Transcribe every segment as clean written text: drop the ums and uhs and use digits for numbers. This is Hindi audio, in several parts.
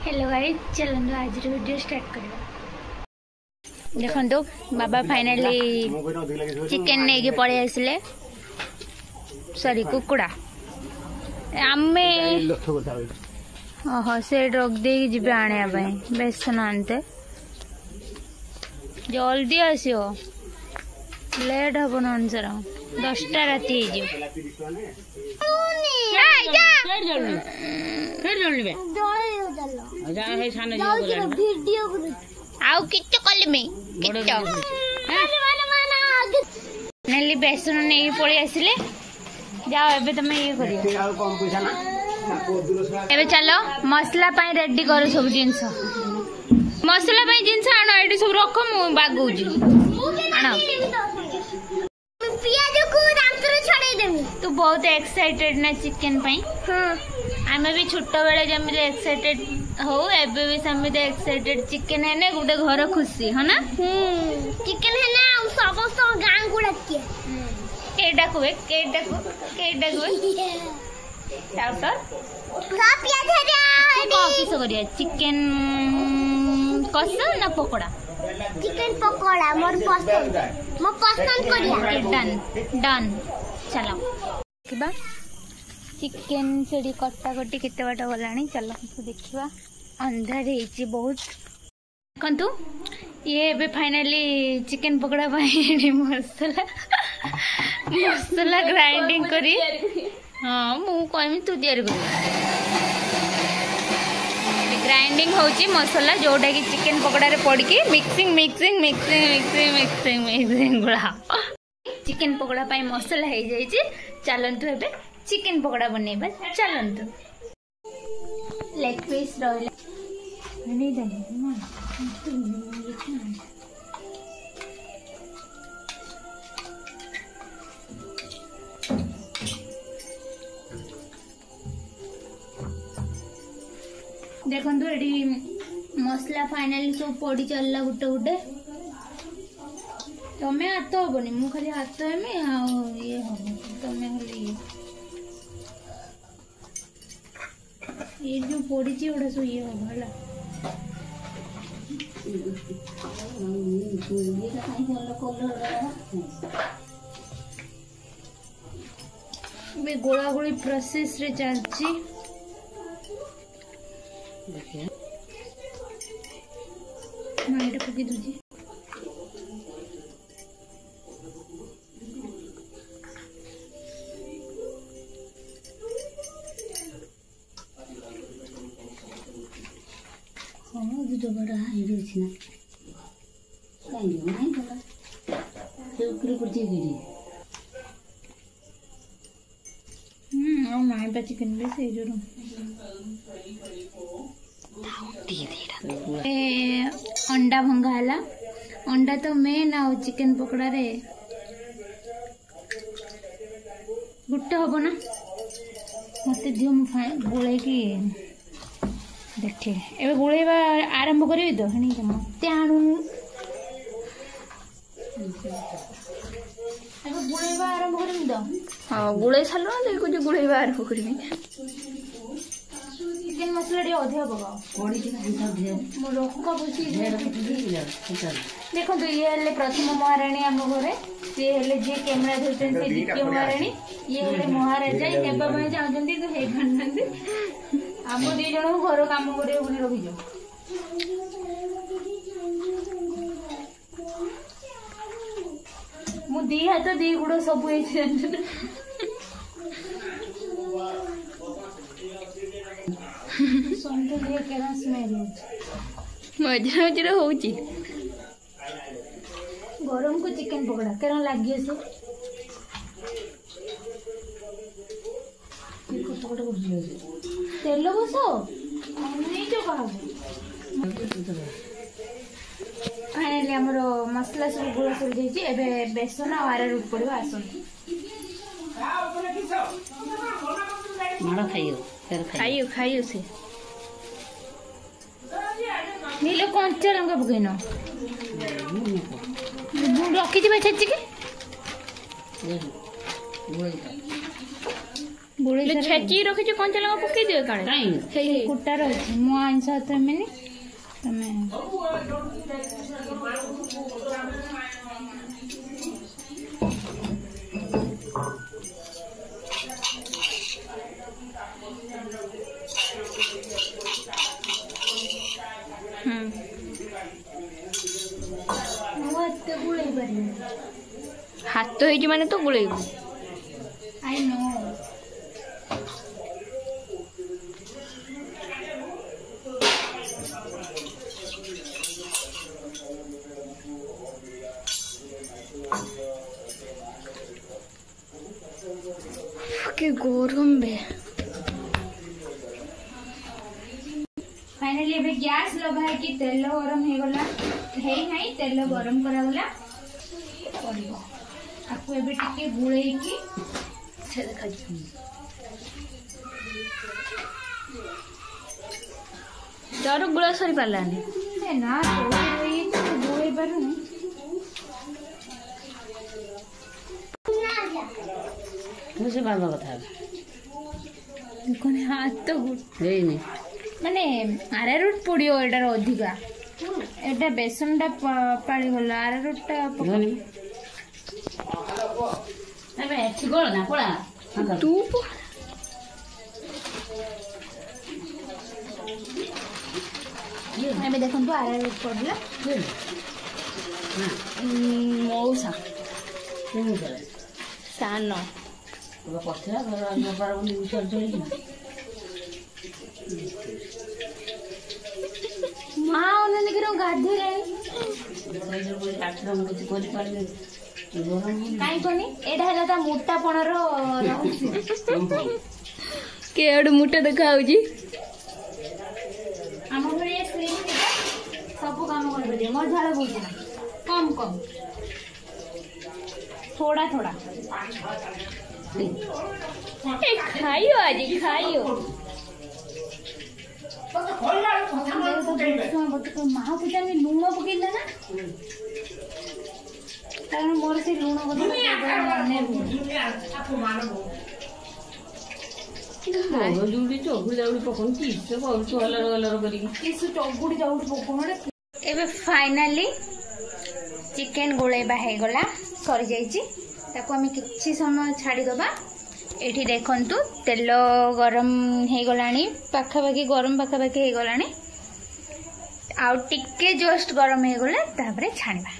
हेलो गाइस, चलो आज वीडियो स्टार्ट करवा। देखो तो बाबा फाइनली चिकेन नहीं पड़े आसले, सॉरी कुकुड़ा आमे ओहो से रख दे जी आने बेसन आनते जल्दी आसो लेट हम न अनुसार 10टा राति बेसन नहीं पड़ी आसिले जाओ एबे तुम ये कर चलो मसला रेडी कर सब जिनस मसला जिनस आण ये सब रख मु बागौजी आण तू बहुत एक्साइटेड ना चिकन आम भी छोट बेले जमी एक्साइटेड हो एबे भी समित एक्साइटेड चिकन है ना गोटे घर खुशी है ना चिकन है ना समस्त गांव को डाकिए केटा को टाउटर सब याद है रे किस करिया चिकन कसा ना पकोड़ा चिकन पकोड़ा मोर पसंद करिया डन डन चलो देखा चिकेन से कटा कटी केते बाट गलानी चलो देखा अंधार है बहुत देखु ये फाइनली चिकेन पकोड़ा मसला मसला ग्राइंडिंग करी हाँ मु कहमी तू तैयारी कर ग्राइंडिंग होची मसला जोटा कि चिकेन पकोड़ा रे पड़ के mixing mixing mixing mixing mixing mixing गुड़ा चिकेन पकोड़ा पाई मसला हो जाइए चलतु ए चिकेन पकोड़ा बनइबा चलतु लेग पीस रहा देखु ये मसला फाइनली सब पड़ी चलला गुटे गुटे तमें हाथ हेनी मु खाली हाथ हेमी ये हम तमें खाली ये जो पड़ी गोटा सब ये हम है गोला गोली प्रोसेस रे चलची मैं पकई दूजी जो बड़ा हाई रोच ना कहीं नहीं बोला तो ऊपर पर जी गई और माय बा चिकन भी से जरूर ए अंडा भंगा हला अंडा तो मेन आ चिकन पकोड़ा रे गुट्टे हबो ना मते दियो मु गोळे की देखे एबे गुळेबा आरंभ करी तो हनी मते आणु एबे गुळेबा आरंभ करी तो हां गुळे छालो ले को जे गुळेबा आरंभ करी चिकन मसला रे अधिक पकाओ पड़ी के दिया मो रोका बसी देखो तो ये हेले प्रथम महाराणी आम घरे सी हेले जे कैमरा धरछन से द्वितीय महाराणी ये हेले महाराजा नेबा में चाहछंती तो हे खंडंती आम दी जण घर काम करे बोली रही जो मु दी हाथ दी गुड़ सब मझे मझे होची गरम को चिकन पकोड़ा केन लगे से तेल बसो नहीं जो कहा फाइनली आमर मसला सब गुड़ा सब जाइए बेसन आर रूट पड़ो आसन खाइयो खाइयो से नीलो कंचा लंका पकईन रखी छाची के ବୁଳେଇ ଛେଚି ରଖିଛୁ କଞ୍ଚା ଲଙ୍କା ପକେଇ ଦିଅ କାଳେ କାଇଁ ସେଇ କୁଟା ରହିଛି ମୁଁ ଆଇଁଷ ହାତ ଏମିନି ତମେ ହାତ ହେଇଛି ମାନେ ତ ଗୋଳେଇବୁ ଆଇ ନୋ के गरम बे फाइनली एबे गैस लगा है कि तेल गरम हे गला हे नाही तेल गरम करा गला पड़िबो आपको एबे टिके गुळेई की से देखा डर गुड़ा सरी पालानी ए ना तो रही गुळेई पारुनी मुझे बाबा कथा कोन हाथ तो हेइनी माने आरारूट पड़ियो एटार अधिका एटा बेसन टा पाळी गला आरारूट टा धनी अबे छिगोल ना पळा तू एबे देखन तो आरारूट पड़ला मौसा केमु करे सानो तो पछरा घर न पार बोली चल चली माँ उन्होंने करो गाधे रहे काई कोनी एडा हला ता मोटा पणर रहस्य केड मुटा देखा होजी हम घरे स्क्रीन के सब काम कर दे मोर झाला बोझ कम कम थोड़ा थोड़ा खाइयो आज खाइयो महापूजा में लुण पकेला ना कारण मोर से लुण जोड़ी चौगुड़ी जाउड़ी पकन की से बहुत अलर अलर करी किसु चौगुड़ी जाउड़ी पकन एबे फाइनली चिकन गोळेबा हे गला सरी जाईची ताको हम किछि समय छाड़ी दबा एठी देखंतु तेल गरम हे गलानी पाखापाखि गरम पाखापाखि हे गलानी आउ टिके जस्ट गरम हे गला तापरे छाणबा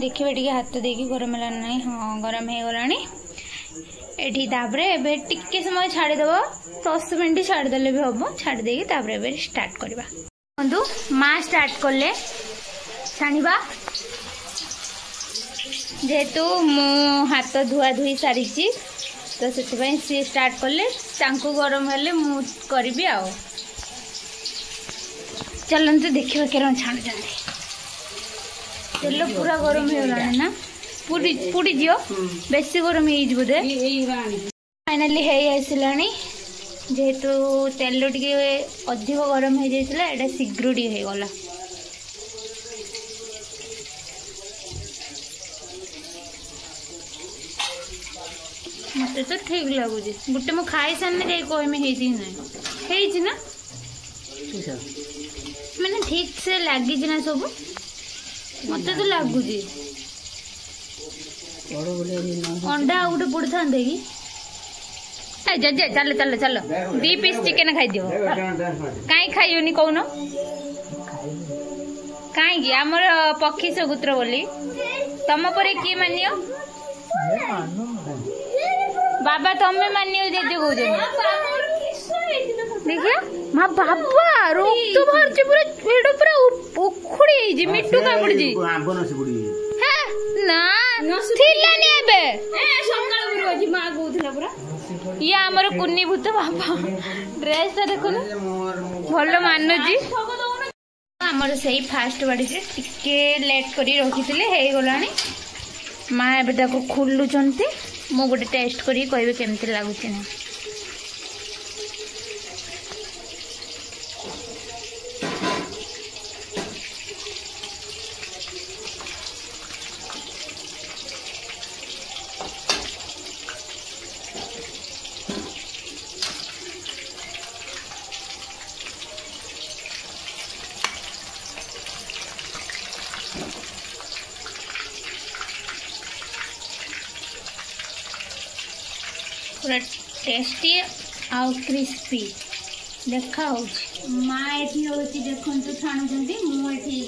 देखिबे टिके हाथ देकी गरम हला नाही हां गरम हे गलानी एठी तापरे एबे टिके समय छाड़ी दबो 10 मिनिट छाड़ी देले भी हबो छाड़ी देकी तापरे एबे स्टार्ट करबा बंधु मां स्टार्ट करले छाणीबा जेहेतु मु हाथ धुआ धुई सारी तो से सी स्टार्ट कले गरम हेले मु करी आओ चलते देखिए केरम छाणु तेल पूरा गरम हो गला ना पुड़ी जियो बेसी गरम हो बोधे फाइनाली है आसलानी जेहेतु तेल टे अधिक गरम हो जाता है शीघ्र टी हो गला मत तो ठीक लगुच गोटे मु खाई सामने जाए कहमी है ना मैंने ठीक से लगी ना सब मत तो लगुच अंडा गोटे पड़ था कि चल चल चल 2 पीस चिकेन खाई दियो कहीं खाइयोनी कौन कहीं आमर पक्षी सगुत्र बोली तुम पर किए मानियो बाबा तुम्हें मानियो जेजे कौन देखिए माँ बाबा रक्त बाहर पूरा पेड़ पूरा उखुड़ी जी मिट्टू कामुड़ी जी है ना थिलानी एबे सकाळ पुरो जी मां कहउथला पूरा ये हमर कुन्नी भूत बाबा ड्रेस ता देखो भलो मानो जी हमर सही फास्ट बाड़ी से टिके लेट करी रखिथिले हे गलानी मां एबे ताको खुल्लुचंती मु गोटे टेस्ट करी कहबे केमती लागुची ना पूरा टेस्टी आउ क्रिस्पी देखा हो माँ एठी होची देखंतु छाणुचंती मु एठी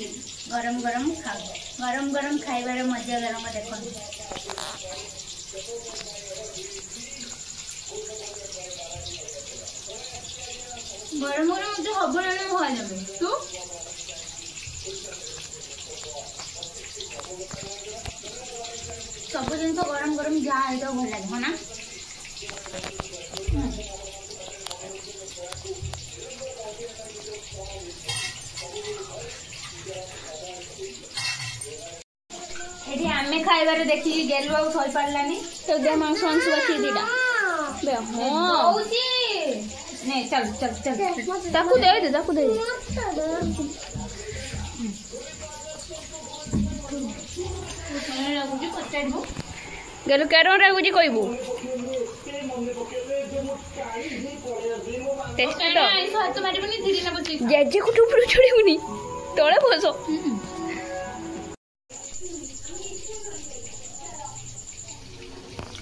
गरम गरम खाऊ गरम गरम खाइबार मजा गरम देखंतु गरम गरम मुझे हब ना खाई देबे तू सब जिन गरम गरम जहाँ तो भल लगे ना एठी आमे खाइबार देखि गेलु आ थई पारलानी तो दे मांस मांस बसी दीटा बे हां होची नहीं चल चल चल ताकू दे गेलु केरो रागुजी कहबू टेस्ट तो आइसो हाथ मारिबनी धीरे ना बसी जेजे को ऊपर छोड़ीबनी तळे बसो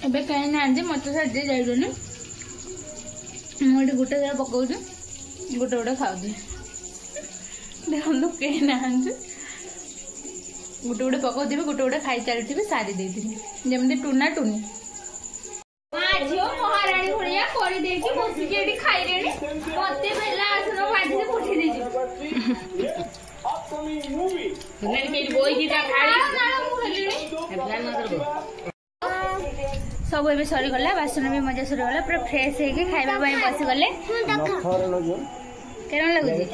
एबे कहीं ना आंजे मत साजे जाइबनी मोटे गुटे जरा पकाऊ गोटे गोटे खाऊ देखो कहीं ना आंजे गोटे गोटे पकाऊ गोटे गोटे खाई चलती सारी देती जमी टूना टूनी झील महाराणी भाया कर बसिकी खाइले मत बेला आसन बाजी पठे सब ए सरीगला बासन भी मजा सरीगला पूरा फ्रेश होगी खाइबा बसीगले केन लगुच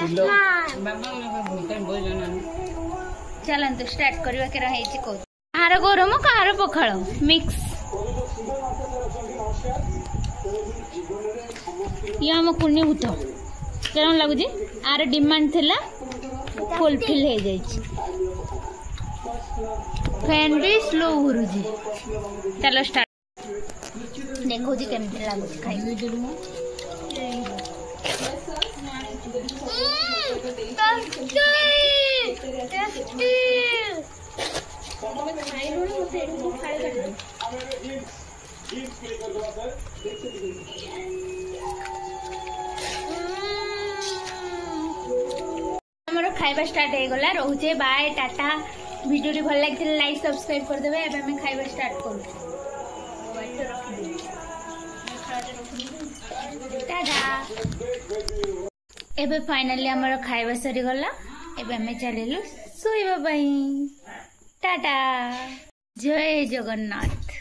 चलतु स्टार्ट करवा के कहार गरम कहार पखाड़ मिक्स ये आम कुनी भूत केन लगुच आर डिमांड थिला फुलफिल हो जाइए फैन भी स्लो घुरुजी चलो स्टार्ट देखो जी केमती लागुच खाई खाइबा स्टार्ट हो गला रोचे बाय टाटा वीडियो भल लगी लाइक सब्सक्राइब कर देबे एबे हम खाइबा स्टार्ट करू टाटा एबे फाइनली हमर खाइबा सरी गला एबे हम चलेलु सोइबा बाई टाटा जय जगन्नाथ।